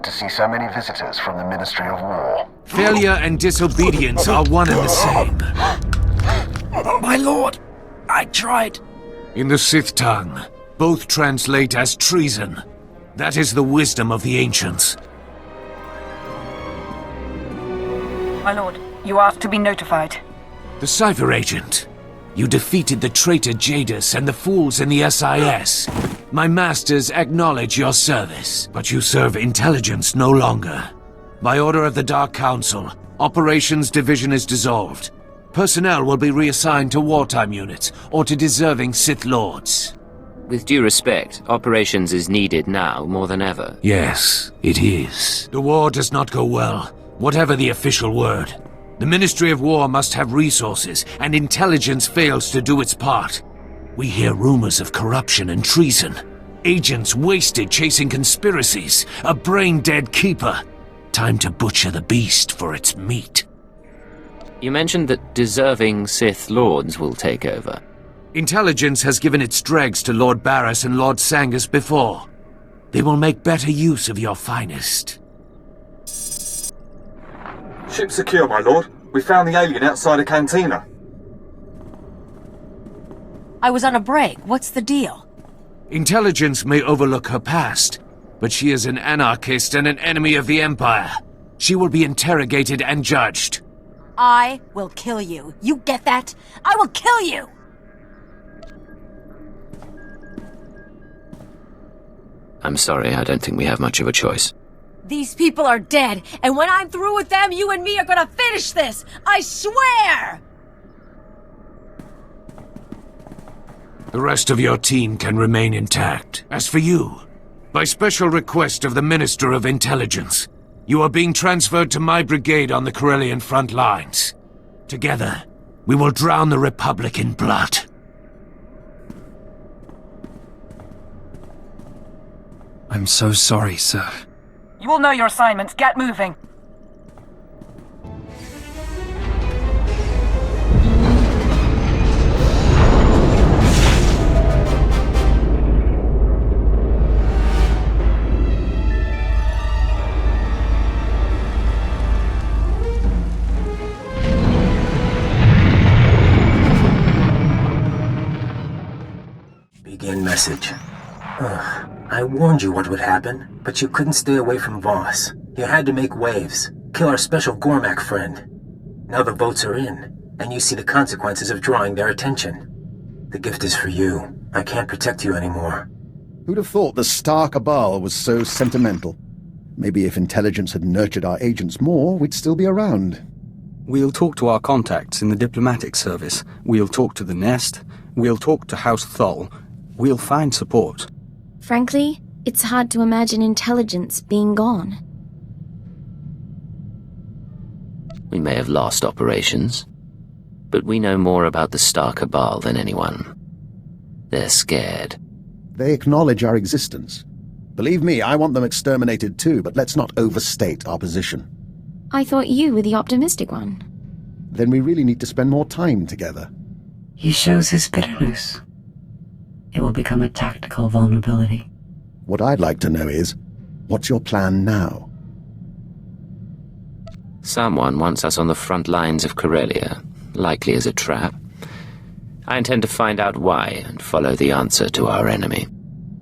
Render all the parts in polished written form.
to see so many visitors from the Ministry of War. Failure and disobedience are one and the same. My lord, I tried. In the Sith tongue, both translate as treason. That is the wisdom of the ancients. My lord, you asked to be notified. The Cipher Agent. You defeated the traitor Jadis and the fools in the SIS. My masters acknowledge your service, but you serve intelligence no longer. By order of the Dark Council, Operations Division is dissolved. Personnel will be reassigned to wartime units or to deserving Sith Lords. With due respect, Operations is needed now more than ever. Yes, it is. The war does not go well, whatever the official word. The Ministry of War must have resources, and intelligence fails to do its part. We hear rumors of corruption and treason. Agents wasted chasing conspiracies. A brain-dead keeper. Time to butcher the beast for its meat. You mentioned that deserving Sith Lords will take over. Intelligence has given its dregs to Lord Barris and Lord Sangus before. They will make better use of your finest. Ship secure, my lord. We found the alien outside a cantina. I was on a break. What's the deal? Intelligence may overlook her past, but she is an anarchist and an enemy of the Empire. She will be interrogated and judged. I will kill you. You get that? I will kill you! I'm sorry, I don't think we have much of a choice. These people are dead, and when I'm through with them, you and me are gonna finish this! I swear! The rest of your team can remain intact. As for you, by special request of the Minister of Intelligence, you are being transferred to my brigade on the Corellian front lines. Together, we will drown the Republic in blood. I'm so sorry, sir. You will know your assignments. Get moving. Begin message. I warned you what would happen, but you couldn't stay away from Voss. You had to make waves, kill our special Gormak friend. Now the votes are in, and you see the consequences of drawing their attention. The gift is for you. I can't protect you anymore. Who'd have thought the Star Cabal was so sentimental? Maybe if intelligence had nurtured our agents more, we'd still be around. We'll talk to our contacts in the diplomatic service. We'll talk to the Nest. We'll talk to House Thol. We'll find support. Frankly, it's hard to imagine intelligence being gone. We may have lost Operations, but we know more about the Star Cabal than anyone. They're scared. They acknowledge our existence. Believe me, I want them exterminated too, but let's not overstate our position. I thought you were the optimistic one. Then we really need to spend more time together. He shows his bitterness. It will become a tactical vulnerability. What I'd like to know is, what's your plan now? Someone wants us on the front lines of Corellia, likely as a trap. I intend to find out why and follow the answer to our enemy.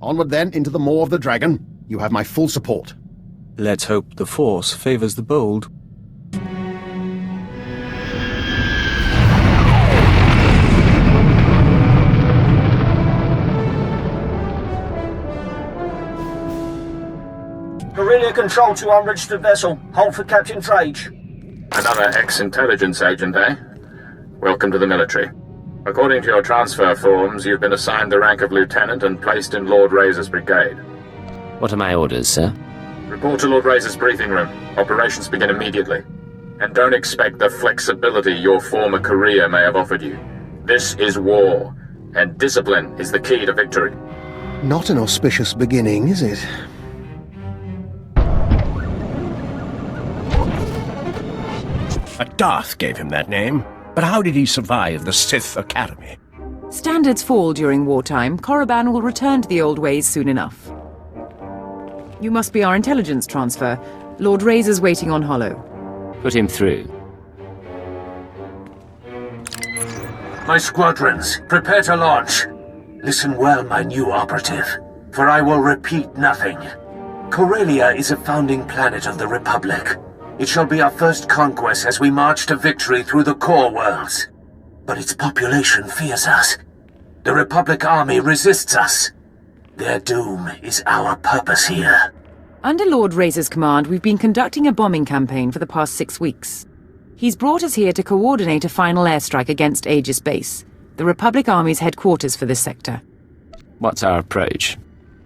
Onward then, into the maw of the dragon. You have my full support. Let's hope the Force favors the bold. Corellia Control to unregistered vessel. Hold for Captain Trage. Another ex-intelligence agent, eh? Welcome to the military. According to your transfer forms, you've been assigned the rank of lieutenant and placed in Lord Razor's brigade. What are my orders, sir? Report to Lord Razor's briefing room. Operations begin immediately. And don't expect the flexibility your former career may have offered you. This is war, and discipline is the key to victory. Not an auspicious beginning, is it? A Darth gave him that name, but how did he survive the Sith Academy? Standards fall during wartime. Korriban will return to the old ways soon enough. You must be our intelligence transfer. Lord Razor's waiting on Hollow. Put him through. My squadrons, prepare to launch. Listen well, my new operative, for I will repeat nothing. Corellia is a founding planet of the Republic. It shall be our first conquest as we march to victory through the core worlds. But its population fears us. The Republic army resists us. Their doom is our purpose here. Under Lord Razor's command, we've been conducting a bombing campaign for the past 6 weeks. He's brought us here to coordinate a final airstrike against Aegis Base, the Republic Army's headquarters for this sector. What's our approach?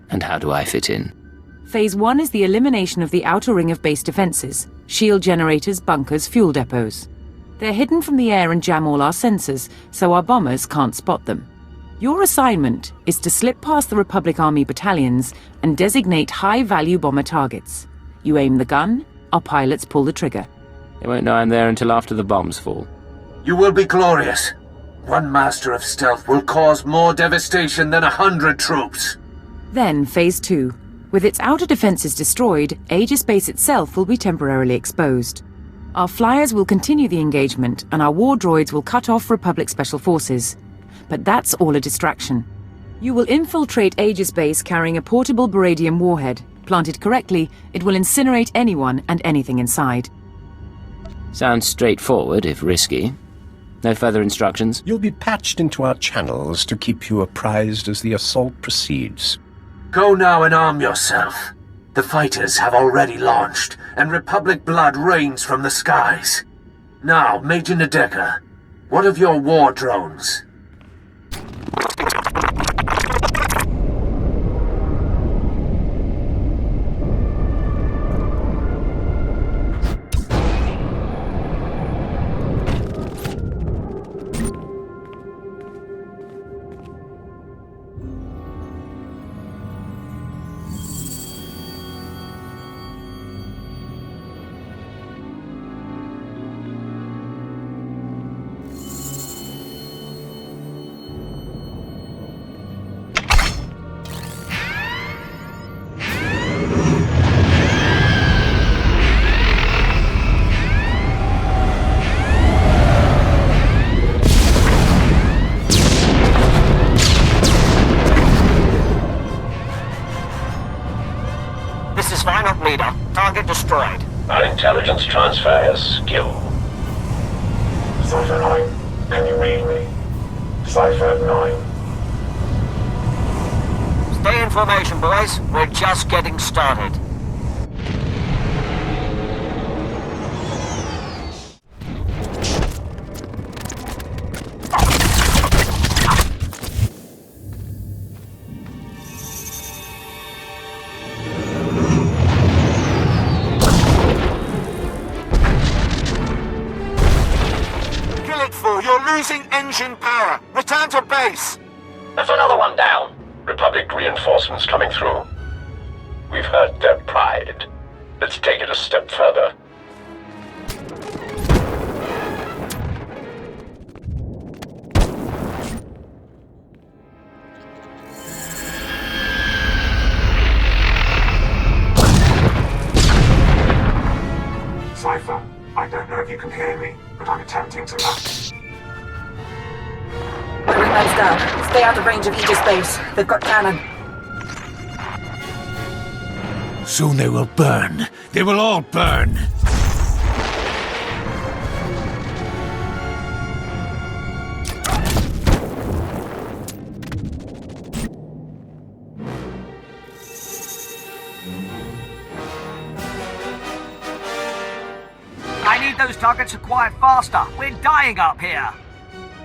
And how do I fit in? Phase 1 is the elimination of the outer ring of base defenses, shield generators, bunkers, fuel depots. They're hidden from the air and jam all our sensors, so our bombers can't spot them. Your assignment is to slip past the Republic Army battalions and designate high-value bomber targets. You aim the gun, our pilots pull the trigger. They won't know I'm there until after the bombs fall. You will be glorious. One master of stealth will cause more devastation than 100 troops. Then, Phase 2. With its outer defenses destroyed, Aegis Base itself will be temporarily exposed. Our flyers will continue the engagement, and our war droids will cut off Republic Special Forces. But that's all a distraction. You will infiltrate Aegis Base carrying a portable Baradium warhead. Planted correctly, it will incinerate anyone and anything inside. Sounds straightforward, if risky. No further instructions? You'll be patched into our channels to keep you apprised as the assault proceeds. Go now and arm yourself. The fighters have already launched, and Republic blood rains from the skies. Now, Major Nadeka, what of your war drones? Target destroyed. Our intelligence transfer has skill. Cypher 9, can you read me? Cypher 9. Stay in formation, boys. We're just getting started. You're losing engine power. Return to base. There's another one down. Republic reinforcements coming through. We've hurt their pride. Let's take it a step further. Cypher, I don't know if you can hear me, but I'm attempting to land. The wingman's down. Stay out of range of Aegis Base. They've got cannon. Soon they will burn. They will all burn. I need those targets acquired faster. We're dying up here.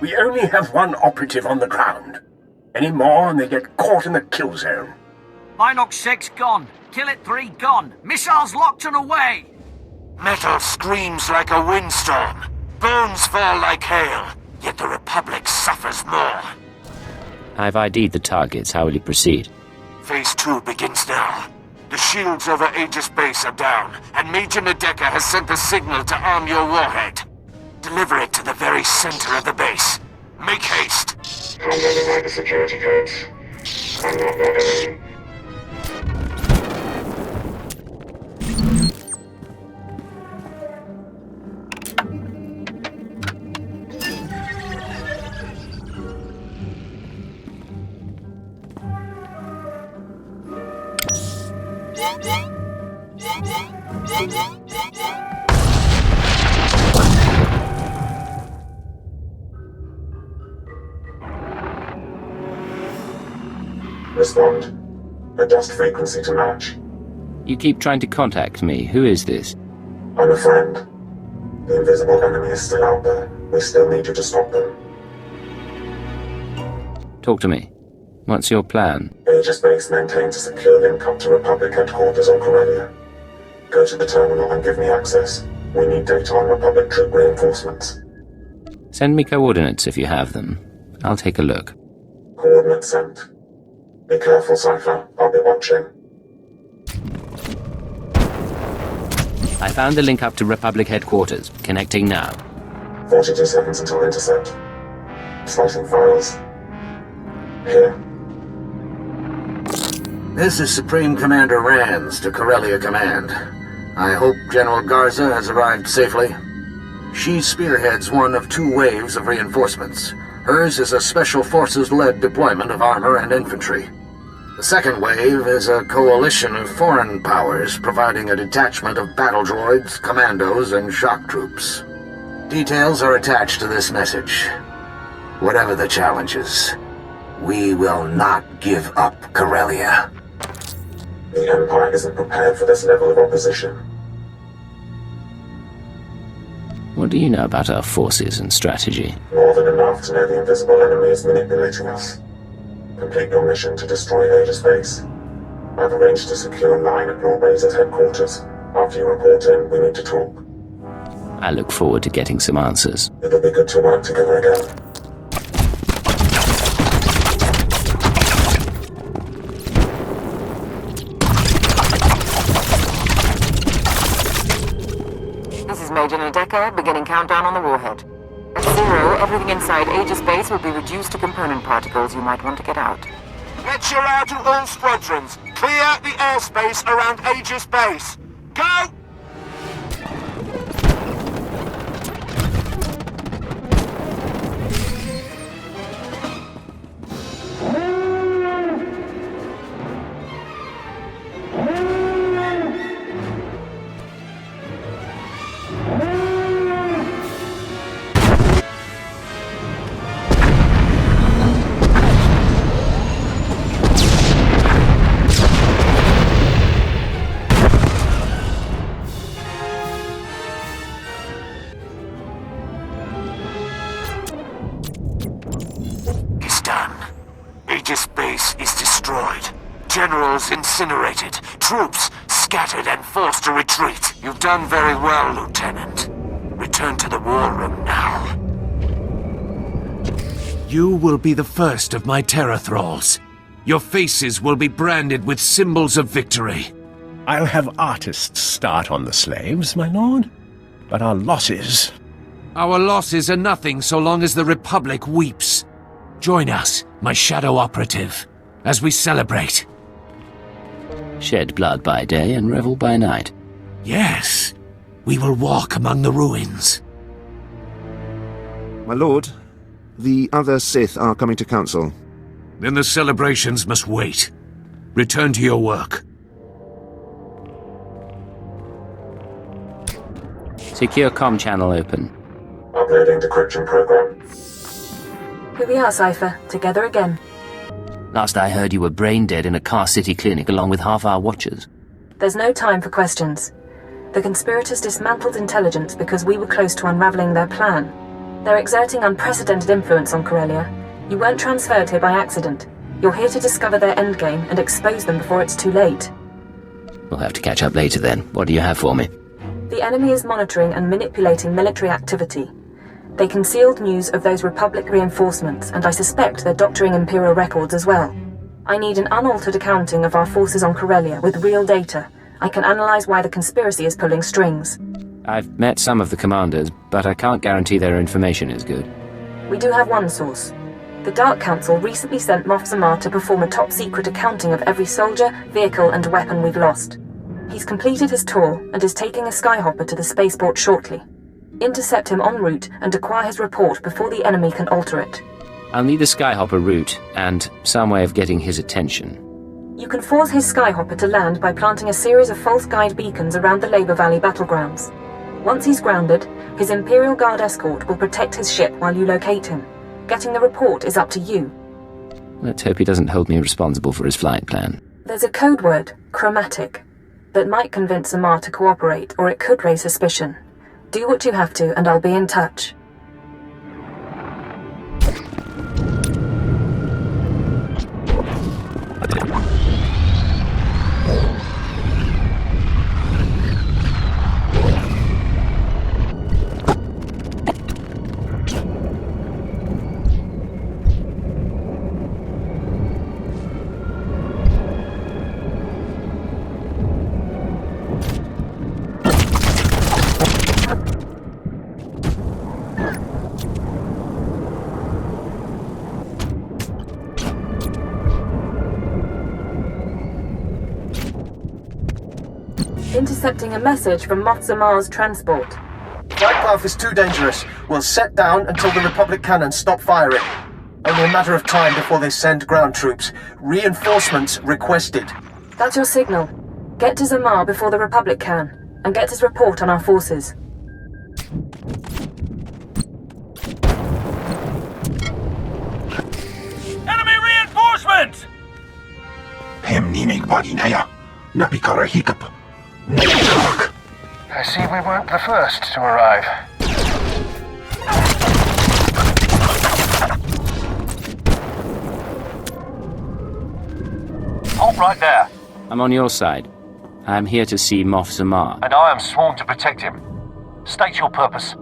We only have one operative on the ground. Any more and they get caught in the kill zone. Binox 6 gone. Kill it 3 gone. Missiles locked and away. Metal screams like a windstorm. Bones fall like hail. Yet the Republic suffers more. I've ID'd the targets. How will you proceed? Phase 2 begins now. The shields over Aegis Base are down, and Major Nadeka has sent the signal to arm your warhead. Deliver it to the very center of the base. Make haste. I'm not like the security codes. I'm not that enemy. respond. Adjust frequency to match. You keep trying to contact me. Who is this? I'm a friend. The invisible enemy is still out there. We still need you to stop them. Talk to me. What's your plan? Aegis Base maintains a secure link up to Republic headquarters on Corellia. Go to the terminal and give me access. We need data on Republic troop reinforcements. Send me coordinates if you have them. I'll take a look. Coordinates sent. Be careful, Cypher. I'll be watching. I found the link up to Republic headquarters. Connecting now. 42 seconds until intercept. Slicing files. Here. This is Supreme Commander Rands to Corellia Command. I hope General Garza has arrived safely. She spearheads one of 2 waves of reinforcements. Hers is a Special Forces-led deployment of armor and infantry. The second wave is a coalition of foreign powers providing a detachment of battle droids, commandos, and shock troops. Details are attached to this message. Whatever the challenges, we will not give up Corellia. The Empire isn't prepared for this level of opposition. What do you know about our forces and strategy? More than enough to know the invisible enemy is manipulating us. Complete your mission to destroy Aegis Base. I've arranged to secure a line at your base's headquarters. After you report in, we need to talk. I look forward to getting some answers. It'll be good to work together again. This is Major Nadeka, beginning countdown on the warhead. At 0, everything inside Aegis Base will be reduced to component particles you might want to get out. Lecture out to all squadrons. Clear the airspace around Aegis Base. Go! Generals incinerated, troops scattered and forced to retreat. You've done very well, Lieutenant. Return to the war room now. You will be the first of my terror thralls. Your faces will be branded with symbols of victory. I'll have artists start on the slaves, my lord. But our losses... Our losses are nothing so long as the Republic weeps. Join us, my shadow operative, as we celebrate. Shed blood by day and revel by night. Yes, we will walk among the ruins. My lord, the other Sith are coming to council. Then the celebrations must wait. Return to your work. Secure comm channel open. Uploading decryption program. Here we are, Cypher. Together again. Last I heard you were brain dead in a Car City clinic along with half our watchers. There's no time for questions. The conspirators dismantled intelligence because we were close to unraveling their plan. They're exerting unprecedented influence on Corellia. You weren't transferred here by accident. You're here to discover their endgame and expose them before it's too late. We'll have to catch up later then. What do you have for me? The enemy is monitoring and manipulating military activity. They concealed news of those Republic reinforcements, and I suspect they're doctoring Imperial records as well. I need an unaltered accounting of our forces on Corellia with real data. I can analyze why the conspiracy is pulling strings. I've met some of the commanders, but I can't guarantee their information is good. We do have one source. The Dark Council recently sent Moff Zamar to perform a top-secret accounting of every soldier, vehicle, and weapon we've lost. He's completed his tour and is taking a skyhopper to the spaceport shortly. Intercept him en route and acquire his report before the enemy can alter it. I'll need the skyhopper route and some way of getting his attention. You can force his skyhopper to land by planting a series of false guide beacons around the Labor Valley battlegrounds. Once he's grounded, his Imperial Guard escort will protect his ship while you locate him. Getting the report is up to you. Let's hope he doesn't hold me responsible for his flight plan. There's a code word, chromatic, that might convince Amar to cooperate, or it could raise suspicion. Do what you have to, and I'll be in touch. Intercepting a message from Moff Zamar's transport. Flight path is too dangerous. We'll set down until the Republic cannons stop firing. Only a matter of time before they send ground troops. Reinforcements requested. That's your signal. Get to Zamar before the Republic can, and get his report on our forces. Enemy reinforcement! I see we weren't the first to arrive. Halt right there. I'm on your side. I'm here to see Moff Zamar. And I am sworn to protect him. State your purpose.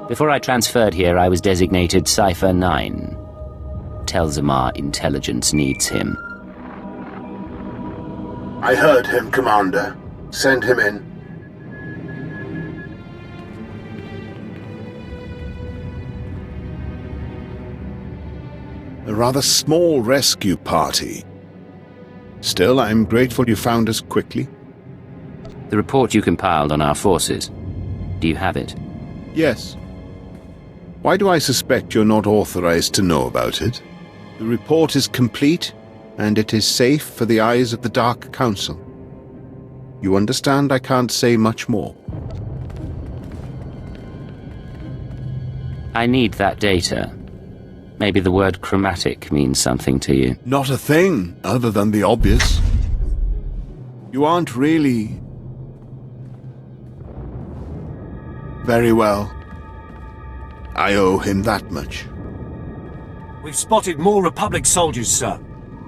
Before I transferred here, I was designated Cipher 9. Tell Zamar intelligence needs him. I heard him, Commander. Send him in. A rather small rescue party. Still, I'm grateful you found us quickly. The report you compiled on our forces. Do you have it? Yes. Why do I suspect you're not authorized to know about it? The report is complete, and it is safe for the eyes of the Dark Council. You understand I can't say much more. I need that data. Maybe the word chromatic means something to you. Not a thing, other than the obvious. You aren't really... very well. I owe him that much. We've spotted more Republic soldiers, sir.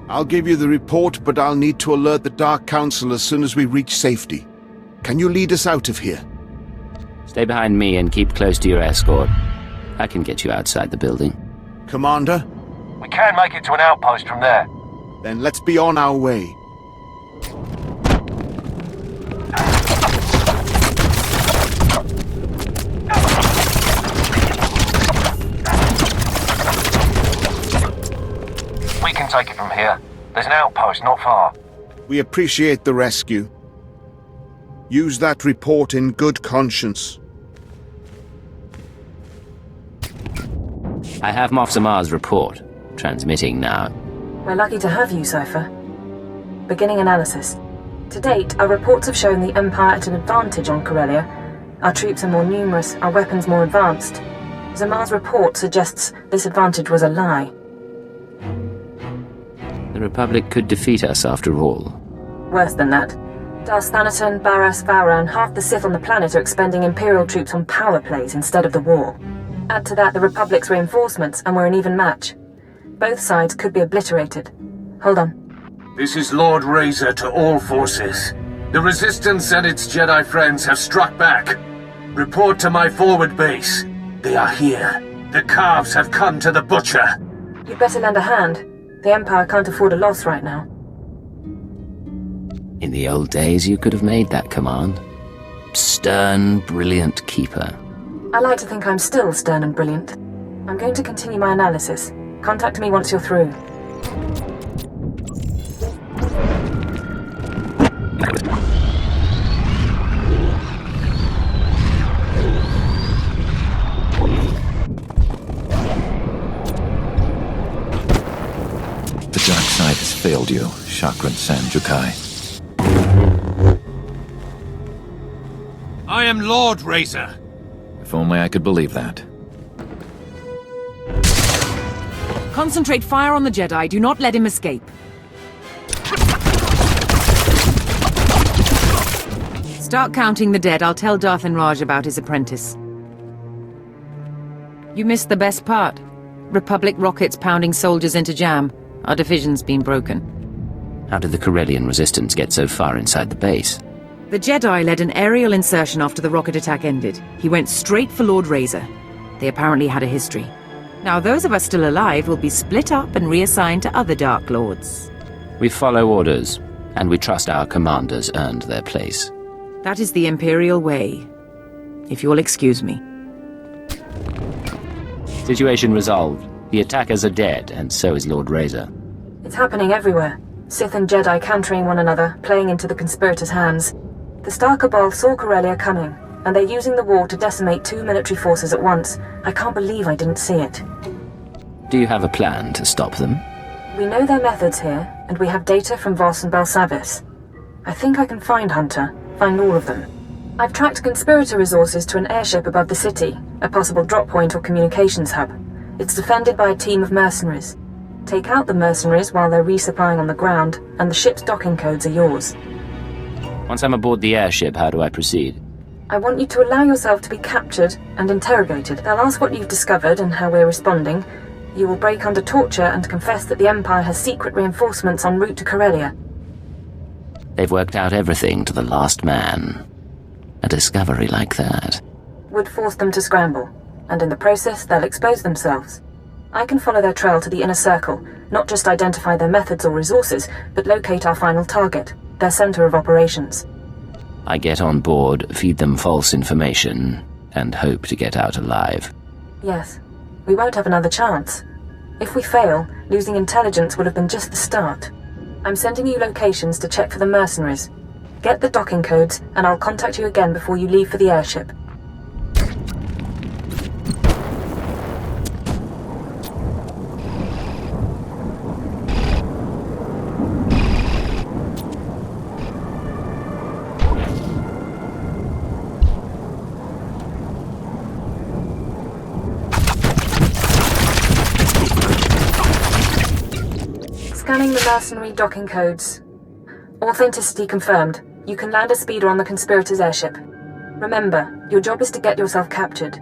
I'll give you the report, but I'll need to alert the Dark Council as soon as we reach safety. Can you lead us out of here? Stay behind me and keep close to your escort. I can get you outside the building. Commander? We can make it to an outpost from there. Then let's be on our way. We can take it from here. There's an outpost not far. We appreciate the rescue. Use that report in good conscience. I have Moff Zamar's report. Transmitting now. We're lucky to have you, Cypher. Beginning analysis. To date, our reports have shown the Empire at an advantage on Corellia. Our troops are more numerous, our weapons more advanced. Zamar's report suggests this advantage was a lie. The Republic could defeat us after all. Worse than that. Darth Thanaton, Barras, Vowran, half the Sith on the planet are expending Imperial troops on power plays instead of the war. Add to that the Republic's reinforcements, and we're an even match. Both sides could be obliterated. Hold on. This is Lord Razor to all forces. The Resistance and its Jedi friends have struck back. Report to my forward base. They are here. The calves have come to the butcher. You'd better lend a hand. The Empire can't afford a loss right now. In the old days, you could have made that command. Stern, brilliant keeper. I like to think I'm still stern and brilliant. I'm going to continue my analysis. Contact me once you're through. The Darkside has failed you, Chakran Sanjukai. I am Lord Razor. If only I could believe that. Concentrate fire on the Jedi. Do not let him escape. Start counting the dead. I'll tell Darth and Raj about his apprentice. You missed the best part. Republic rockets pounding soldiers into jam. Our division's been broken. How did the Corellian resistance get so far inside the base? The Jedi led an aerial insertion after the rocket attack ended. He went straight for Lord Razor. They apparently had a history. Now those of us still alive will be split up and reassigned to other Dark Lords. We follow orders, and we trust our commanders earned their place. That is the Imperial way. If you'll excuse me. Situation resolved. The attackers are dead, and so is Lord Razor. It's happening everywhere. Sith and Jedi countering one another, playing into the conspirators' hands. The Star Cabal saw Corellia coming, and they're using the war to decimate 2 military forces at once. I can't believe I didn't see it. Do you have a plan to stop them? We know their methods here, and we have data from Voss and Belsavis. I think I can find Hunter, find all of them. I've tracked conspirator resources to an airship above the city, a possible drop point or communications hub. It's defended by a team of mercenaries. Take out the mercenaries while they're resupplying on the ground, and the ship's docking codes are yours. Once I'm aboard the airship, how do I proceed? I want you to allow yourself to be captured and interrogated. They'll ask what you've discovered and how we're responding. You will break under torture and confess that the Empire has secret reinforcements en route to Corellia. They've worked out everything to the last man. A discovery like that would force them to scramble, and in the process they'll expose themselves. I can follow their trail to the inner circle, not just identify their methods or resources, but locate our final target, their center of operations. I get on board, feed them false information, and hope to get out alive. Yes. We won't have another chance. If we fail, losing intelligence would have been just the start. I'm sending you locations to check for the mercenaries. Get the docking codes, and I'll contact you again before you leave for the airship. Scanning the mercenary docking codes. Authenticity confirmed. You can land a speeder on the conspirators' airship. Remember, your job is to get yourself captured.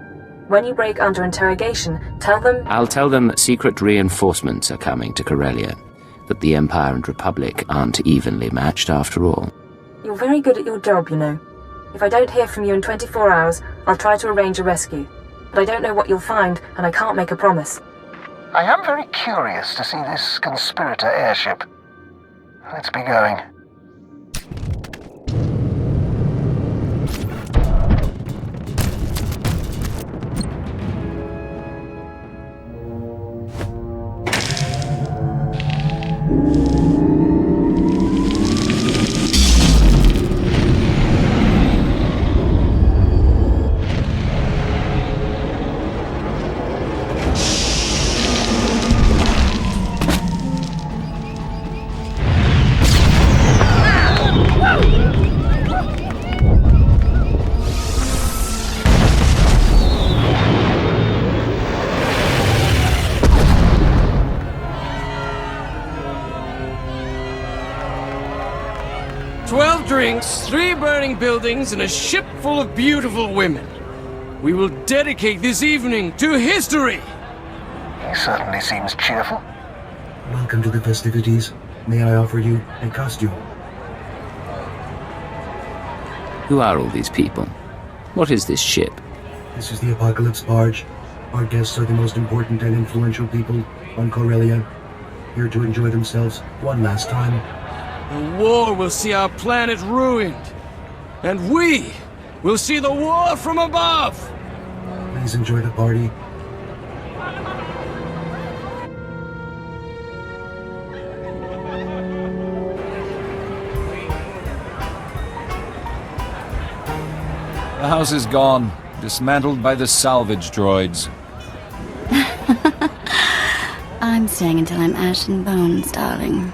When you break under interrogation, tell them... I'll tell them secret reinforcements are coming to Corellia. That the Empire and Republic aren't evenly matched after all. You're very good at your job, you know. If I don't hear from you in 24 hours, I'll try to arrange a rescue. But I don't know what you'll find, and I can't make a promise. I am very curious to see this conspirator airship. Let's be going. Drinks, 3 burning buildings, and a ship full of beautiful women. We will dedicate this evening to history! He certainly seems cheerful. Welcome to the festivities. May I offer you a costume? Who are all these people? What is this ship? This is the Apocalypse Barge. Our guests are the most important and influential people on Corellia, here to enjoy themselves one last time. The war will see our planet ruined, and we will see the war from above! Please enjoy the party. The house is gone, dismantled by the salvage droids. I'm staying until I'm ash and bones, darling.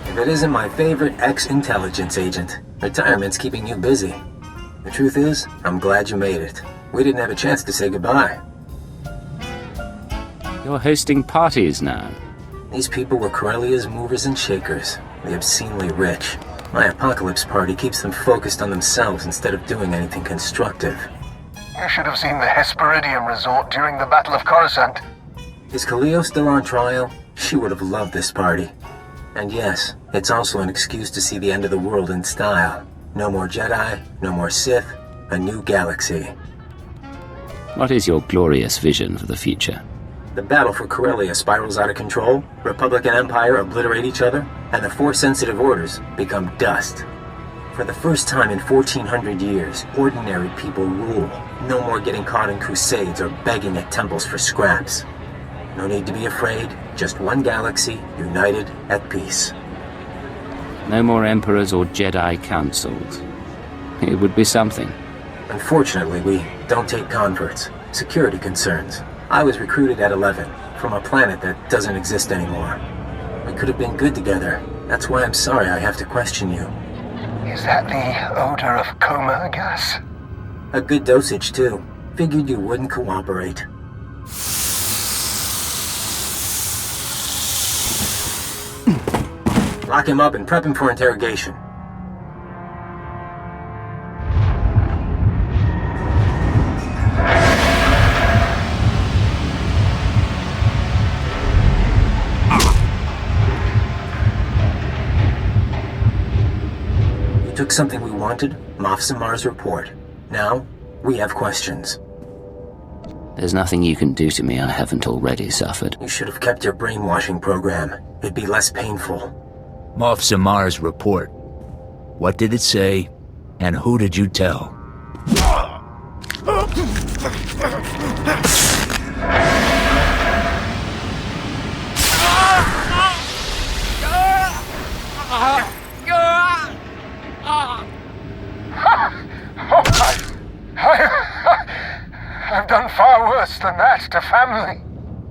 If it isn't my favorite ex-intelligence agent, retirement's keeping you busy. The truth is, I'm glad you made it. We didn't have a chance to say goodbye. You're hosting parties now. These people were Corellia's movers and shakers. The obscenely rich. My apocalypse party keeps them focused on themselves instead of doing anything constructive. You should have seen the Hesperidium resort during the Battle of Coruscant. Is Kaleo still on trial? She would have loved this party. And yes, it's also an excuse to see the end of the world in style. No more Jedi, no more Sith, a new galaxy. What is your glorious vision for the future? The battle for Corellia spirals out of control, Republic and Empire obliterate each other, and the Force-sensitive orders become dust. For the first time in 1400 years, ordinary people rule. No more getting caught in crusades or begging at temples for scraps. No need to be afraid, just one galaxy, united at peace. No more emperors or Jedi councils. It would be something. Unfortunately, we don't take converts. Security concerns. I was recruited at 11, from a planet that doesn't exist anymore. We could have been good together. That's why I'm sorry I have to question you. Is that the odor of coma gas? A good dosage, too. Figured you wouldn't cooperate. Lock him up and prep him for interrogation. Took something we wanted, Moff Samar's report. Now, we have questions. There's nothing you can do to me I haven't already suffered. You should have kept your brainwashing program. It'd be less painful. Moff Samar's report. What did it say, and who did you tell? I've done far worse than that to family.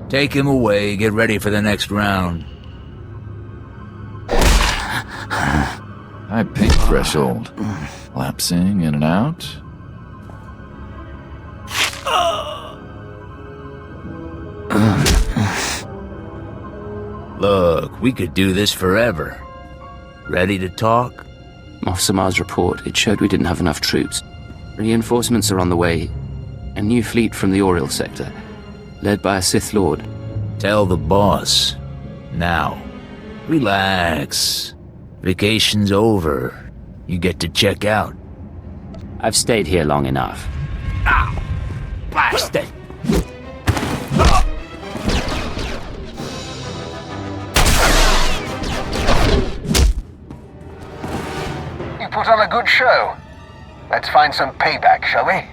Take him away, get ready for the next round. High pain threshold. Lapsing in and out. Look, we could do this forever. Ready to talk? Moff Samar's report, it showed we didn't have enough troops. Reinforcements are on the way. A new fleet from the Oriel sector, led by a Sith Lord. Tell the boss. Now. Relax. Vacation's over. You get to check out. I've stayed here long enough. Ah! Blast it! You put on a good show. Let's find some payback, shall we?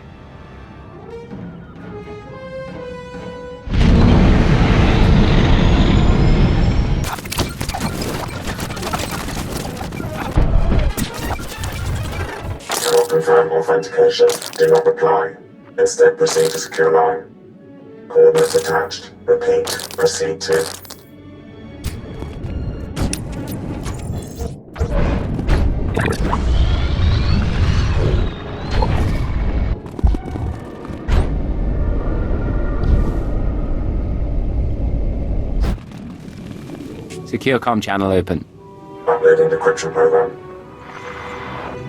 Confirm authentication. Do not reply. Instead, proceed to secure line. Coordinates attached. Repeat. Proceed to... Secure comm channel open. Uploading decryption program.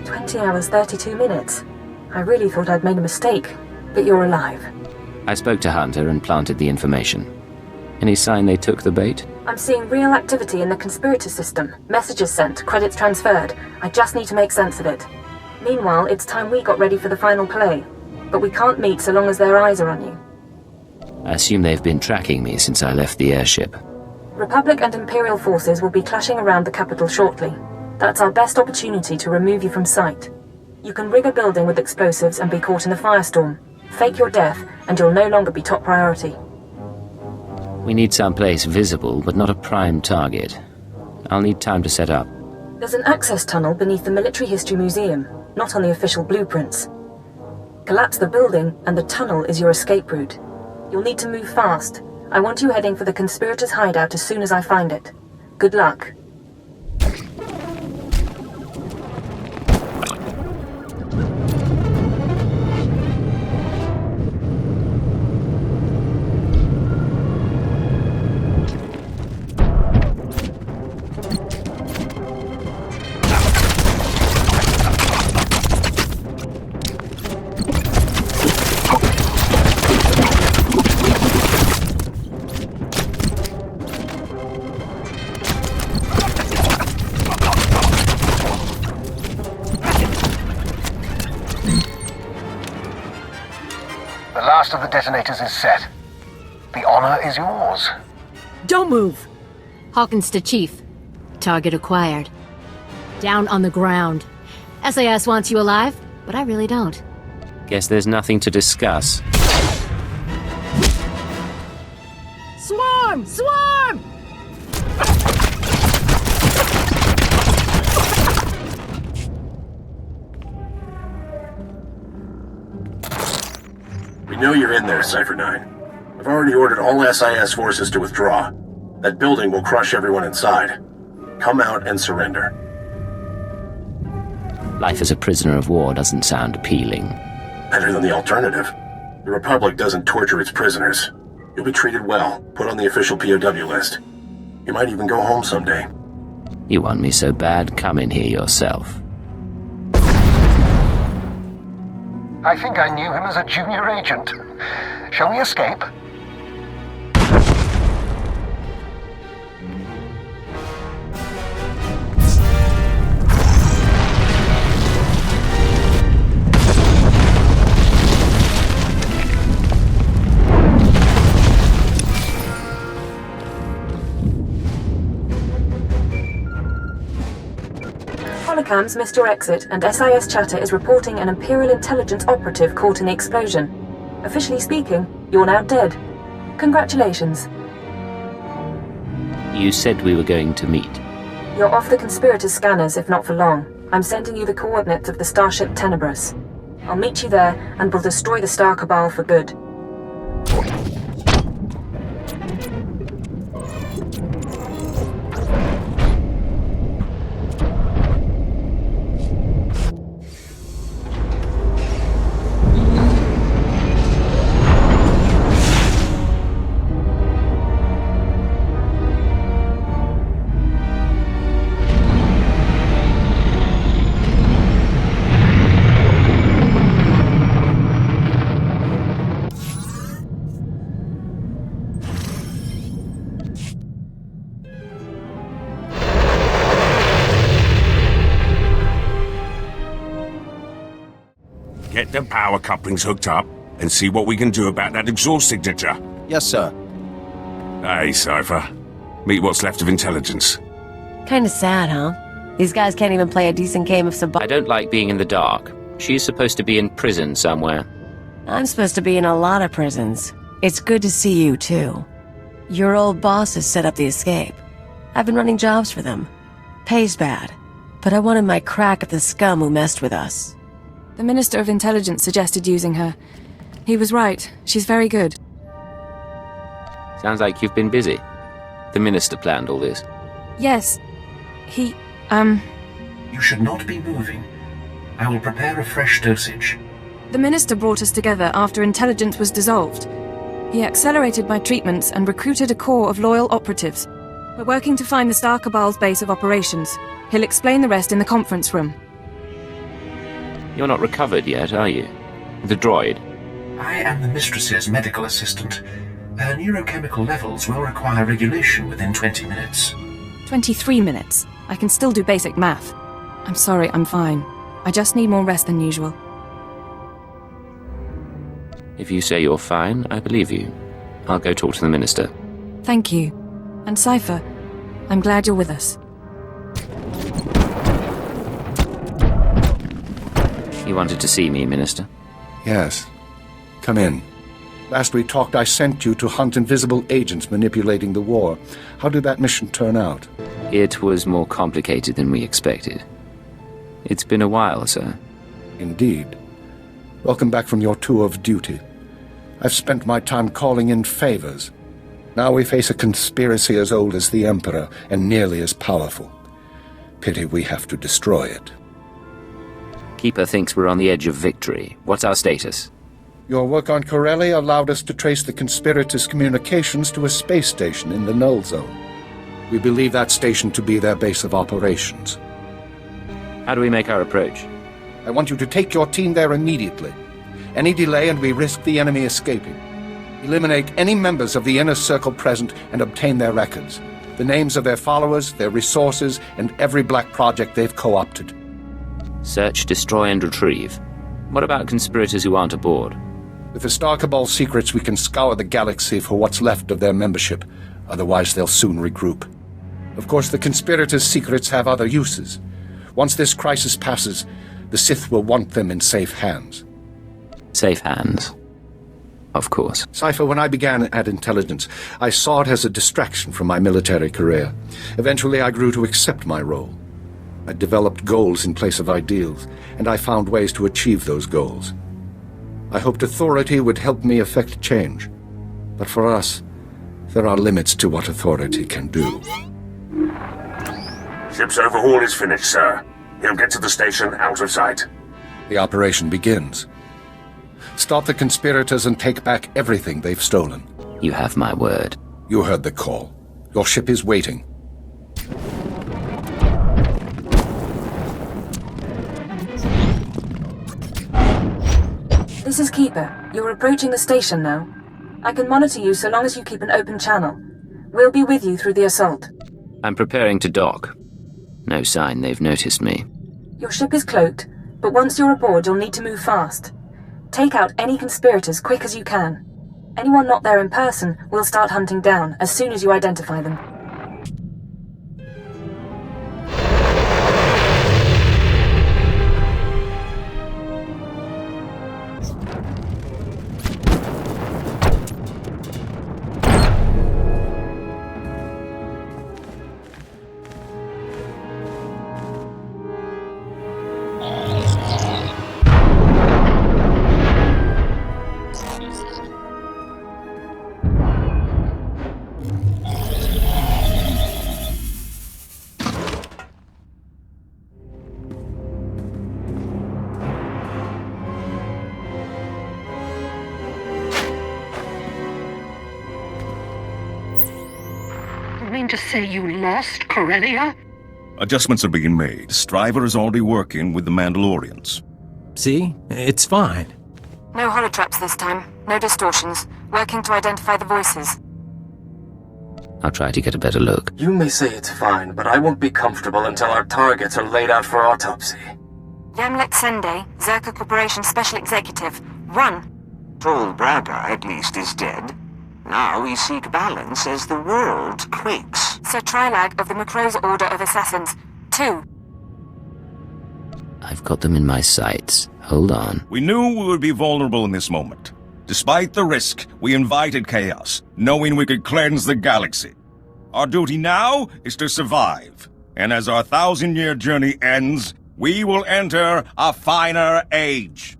20 hours, 32 minutes. I really thought I'd made a mistake, but you're alive. I spoke to Hunter and planted the information. Any sign they took the bait? I'm seeing real activity in the conspirator system. Messages sent, credits transferred. I just need to make sense of it. Meanwhile, it's time we got ready for the final play. But we can't meet so long as their eyes are on you. I assume they've been tracking me since I left the airship. Republic and Imperial forces will be clashing around the capital shortly. That's our best opportunity to remove you from sight. You can rig a building with explosives and be caught in a firestorm. Fake your death, and you'll no longer be top priority. We need someplace visible, but not a prime target. I'll need time to set up. There's an access tunnel beneath the Military History Museum, not on the official blueprints. Collapse the building, and the tunnel is your escape route. You'll need to move fast. I want you heading for the conspirators' hideout as soon as I find it. Good luck. last of the detonators is set. The honor is yours. Don't move! Hawkins to Chief. Target acquired. Down on the ground. SAS wants you alive, but I really don't. Guess there's nothing to discuss. Swarm! Swarm! We know you're in there, Cypher 9. I've already ordered all SIS forces to withdraw. That building will crush everyone inside. Come out and surrender. Life as a prisoner of war doesn't sound appealing. Better than the alternative. The Republic doesn't torture its prisoners. You'll be treated well, put on the official POW list. You might even go home someday. You want me so bad, come in here yourself. I think I knew him as a junior agent. Shall we escape? Holocams missed your exit, and SIS chatter is reporting an Imperial intelligence operative caught in the explosion. Officially speaking, you're now dead. Congratulations. You said we were going to meet. You're off the conspirators' scanners, if not for long. I'm sending you the coordinates of the starship Tenebris. I'll meet you there, and we'll destroy the Star Cabal for good. Get the power couplings hooked up and see what we can do about that exhaust signature. Yes, sir. Hey, Cypher. Meet what's left of intelligence. Kinda sad, huh? These guys can't even play a decent game of I don't like being in the dark. She's supposed to be in prison somewhere. I'm supposed to be in a lot of prisons. It's good to see you, too. Your old boss has set up the escape. I've been running jobs for them. Pays bad. But I wanted my crack at the scum who messed with us. The Minister of Intelligence suggested using her. He was right. She's very good. Sounds like you've been busy. The Minister planned all this. Yes. He, You should not be moving. I will prepare a fresh dosage. The Minister brought us together after Intelligence was dissolved. He accelerated my treatments and recruited a corps of loyal operatives. We're working to find the Star Cabal's base of operations. He'll explain the rest in the conference room. You're not recovered yet, are you? The droid? I am the Mistress's medical assistant. Her neurochemical levels will require regulation within 20 minutes. 23 minutes. I can still do basic math. I'm sorry, I'm fine. I just need more rest than usual. If you say you're fine, I believe you. I'll go talk to the Minister. Thank you. And Cypher, I'm glad you're with us. You wanted to see me, Minister? Yes. Come in. Last we talked, I sent you to hunt invisible agents manipulating the war. How did that mission turn out? It was more complicated than we expected. It's been a while, sir. Indeed. Welcome back from your tour of duty. I've spent my time calling in favors. Now we face a conspiracy as old as the Emperor and nearly as powerful. Pity we have to destroy it. Keeper thinks we're on the edge of victory. What's our status? Your work on Corellia allowed us to trace the conspirators' communications to a space station in the Null Zone. We believe that station to be their base of operations. How do we make our approach? I want you to take your team there immediately. Any delay and we risk the enemy escaping. Eliminate any members of the inner circle present and obtain their records. The names of their followers, their resources, and every black project they've co-opted. Search, destroy, and retrieve. What about conspirators who aren't aboard? With the Star Cabal secrets, we can scour the galaxy for what's left of their membership. Otherwise, they'll soon regroup. Of course, the conspirators' secrets have other uses. Once this crisis passes, the Sith will want them in safe hands. Safe hands. Of course. Cypher, when I began at Intelligence, I saw it as a distraction from my military career. Eventually, I grew to accept my role. I developed goals in place of ideals, and I found ways to achieve those goals. I hoped authority would help me effect change. But for us, there are limits to what authority can do. Ship's overhaul is finished, sir. He'll get to the station out of sight. The operation begins. Stop the conspirators and take back everything they've stolen. You have my word. You heard the call. Your ship is waiting. This is Keeper. You're approaching the station now. I can monitor you so long as you keep an open channel. We'll be with you through the assault. I'm preparing to dock. No sign they've noticed me. Your ship is cloaked, but once you're aboard, you'll need to move fast. Take out any conspirators quick as you can. Anyone not there in person, we'll start hunting down as soon as you identify them. To say you lost Corellia? Adjustments are being made. Striver is already working with the Mandalorians. See? It's fine. No holotraps this time. No distortions. Working to identify the voices. I'll try to get a better look. You may say it's fine, but I won't be comfortable until our targets are laid out for autopsy. Yamlet Sende, Zerka Corporation Special Executive. Run! Tall Bragger, at least, is dead. Now we seek balance as the world quakes. Sir Trilag of the Macro's Order of Assassins. 2. I've got them in my sights. Hold on. We knew we would be vulnerable in this moment. Despite the risk, we invited chaos, knowing we could cleanse the galaxy. Our duty now is to survive. And as our 1,000-year journey ends, we will enter a finer age.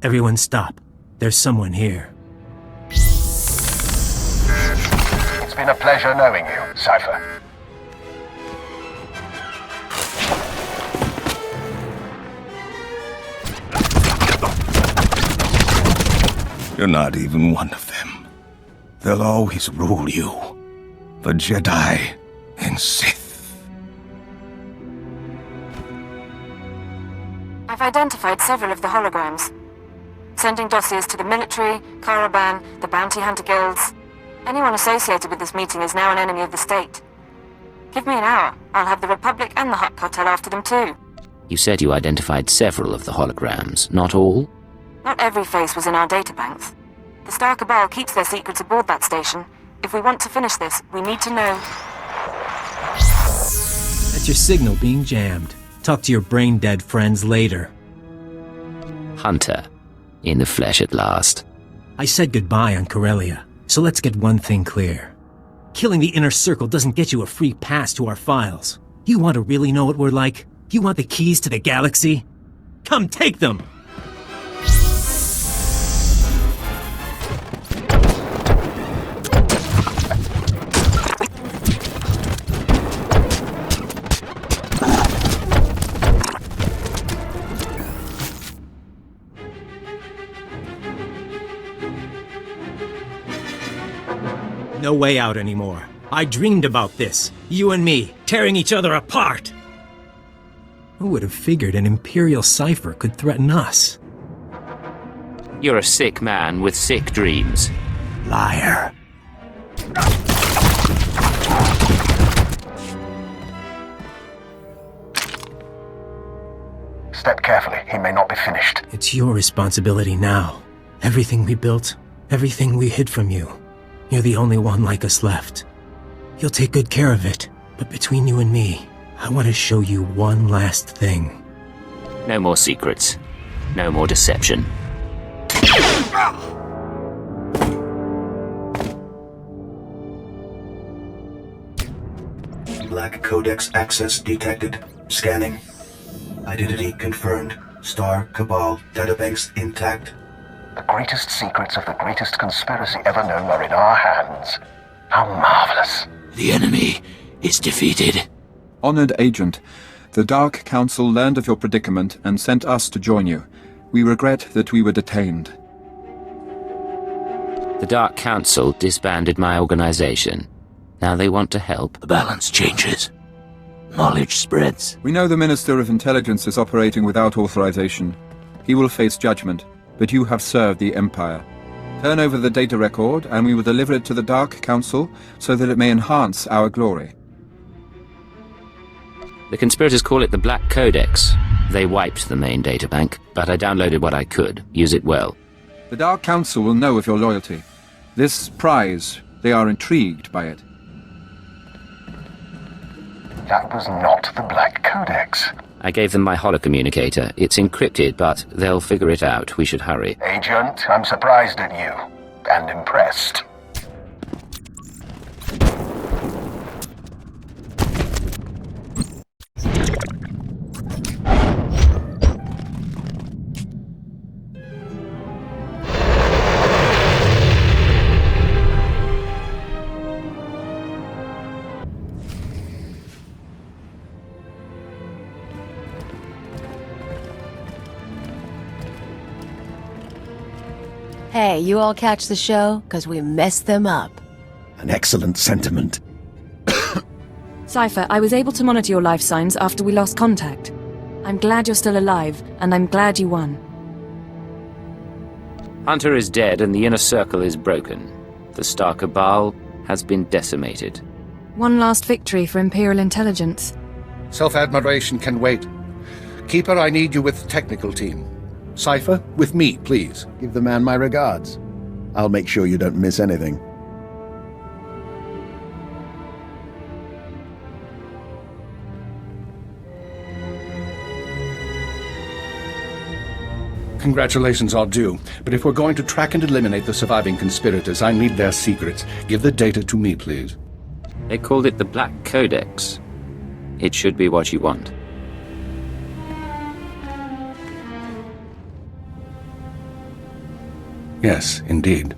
Everyone stop. There's someone here. It's been a pleasure knowing you, Cypher. You're not even one of them. They'll always rule you. The Jedi and Sith. I've identified several of the holograms. Sending dossiers to the military, Caravan, the bounty hunter guilds. Anyone associated with this meeting is now an enemy of the state. Give me an hour. I'll have the Republic and the Hutt Cartel after them too. You said you identified several of the holograms, not all? Not every face was in our databanks. The Star Cabal keeps their secrets aboard that station. If we want to finish this, we need to know... That's your signal being jammed. Talk to your brain-dead friends later. Hunter. In the flesh at last. I said goodbye on Corellia. So let's get one thing clear. Killing the Inner Circle doesn't get you a free pass to our files. You want to really know what we're like? You want the keys to the galaxy? Come take them! No way out anymore. I dreamed about this. You and me, tearing each other apart. Who would have figured an Imperial cipher could threaten us? You're a sick man with sick dreams. Liar. Step carefully. He may not be finished. It's your responsibility now. Everything we built, everything we hid from you. You're the only one like us left. You'll take good care of it, but between you and me, I want to show you one last thing. No more secrets. No more deception. Black Codex access detected. Scanning. Identity confirmed. Star Cabal database intact. The greatest secrets of the greatest conspiracy ever known are in our hands. How marvelous. The enemy is defeated. Honored Agent, the Dark Council learned of your predicament and sent us to join you. We regret that we were detained. The Dark Council disbanded my organization. Now they want to help. The balance changes. Knowledge spreads. We know the Minister of Intelligence is operating without authorization. He will face judgment, but you have served the Empire. Turn over the data record, and we will deliver it to the Dark Council so that it may enhance our glory. The conspirators call it the Black Codex. They wiped the main databank, but I downloaded what I could. Use it well. The Dark Council will know of your loyalty. This prize, they are intrigued by it. That was not the Black Codex. I gave them my holocommunicator. It's encrypted, but they'll figure it out. We should hurry. Agent, I'm surprised at you. And impressed. Hey, you all catch the show? 'Cause we messed them up. An excellent sentiment. Cypher, I was able to monitor your life signs after we lost contact. I'm glad you're still alive, and I'm glad you won. Hunter is dead and the inner circle is broken. The Star Cabal has been decimated. One last victory for Imperial Intelligence. Self-admiration can wait. Keeper, I need you with the technical team. Cypher, with me, please. Give the man my regards. I'll make sure you don't miss anything. Congratulations are due, but if we're going to track and eliminate the surviving conspirators, I need their secrets. Give the data to me, please. They called it the Black Codex. It should be what you want. Yes, indeed.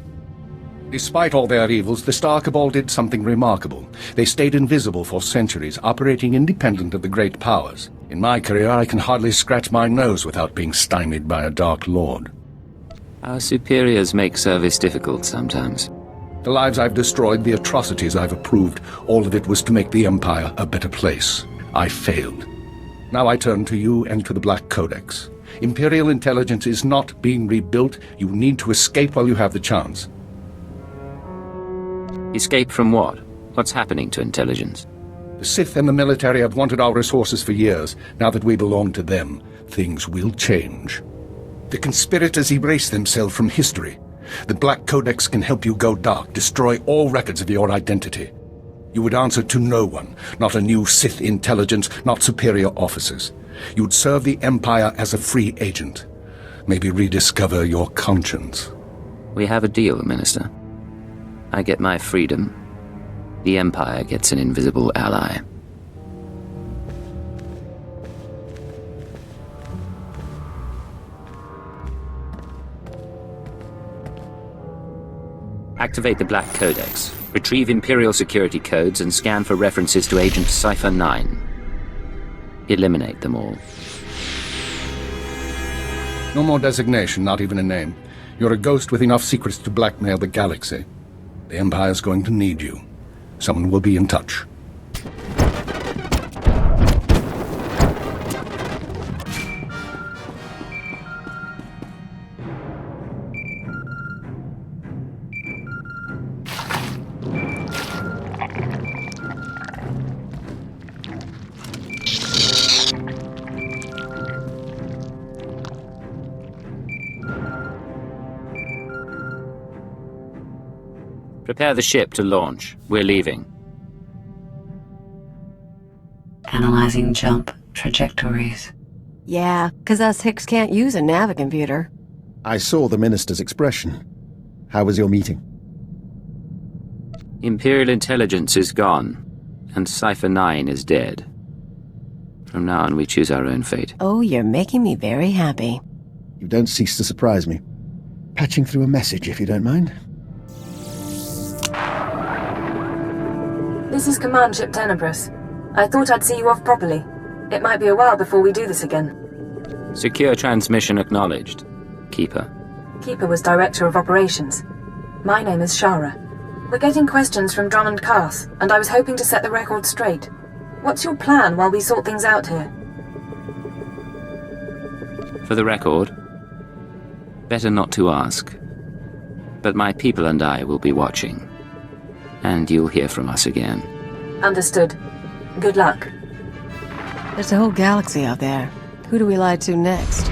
Despite all their evils, the Star Cabal did something remarkable. They stayed invisible for centuries, operating independent of the great powers. In my career, I can hardly scratch my nose without being stymied by a Dark Lord. Our superiors make service difficult sometimes. The lives I've destroyed, the atrocities I've approved, all of it was to make the Empire a better place. I failed. Now I turn to you and to the Black Codex. Imperial Intelligence is not being rebuilt. You need to escape while you have the chance. Escape from what? What's happening to intelligence? The Sith and the military have wanted our resources for years. Now that we belong to them, things will change. The conspirators erase themselves from history. The Black Codex can help you go dark, destroy all records of your identity. You would answer to no one, not a new Sith intelligence, not superior officers. You'd serve the Empire as a free agent. Maybe rediscover your conscience. We have a deal, Minister. I get my freedom. The Empire gets an invisible ally. Activate the Black Codex. Retrieve Imperial security codes and scan for references to Agent Cypher 9. Eliminate them all. No more designation, not even a name. You're a ghost with enough secrets to blackmail the galaxy. The Empire's going to need you. Someone will be in touch. Prepare the ship to launch. We're leaving. Analyzing jump trajectories. Yeah, 'cause us Hicks can't use a navicomputer. I saw the Minister's expression. How was your meeting? Imperial intelligence is gone, and Cypher 9 is dead. From now on, we choose our own fate. Oh, you're making me very happy. You don't cease to surprise me. Patching through a message, if you don't mind. This is Command Ship Tenebris. I thought I'd see you off properly. It might be a while before we do this again. Secure transmission acknowledged. Keeper. Keeper was Director of Operations. My name is Shara. We're getting questions from Drummond Cass, and I was hoping to set the record straight. What's your plan while we sort things out here? For the record, better not to ask. But my people and I will be watching. And you'll hear from us again. Understood. Good luck. There's a whole galaxy out there. Who do we lie to next?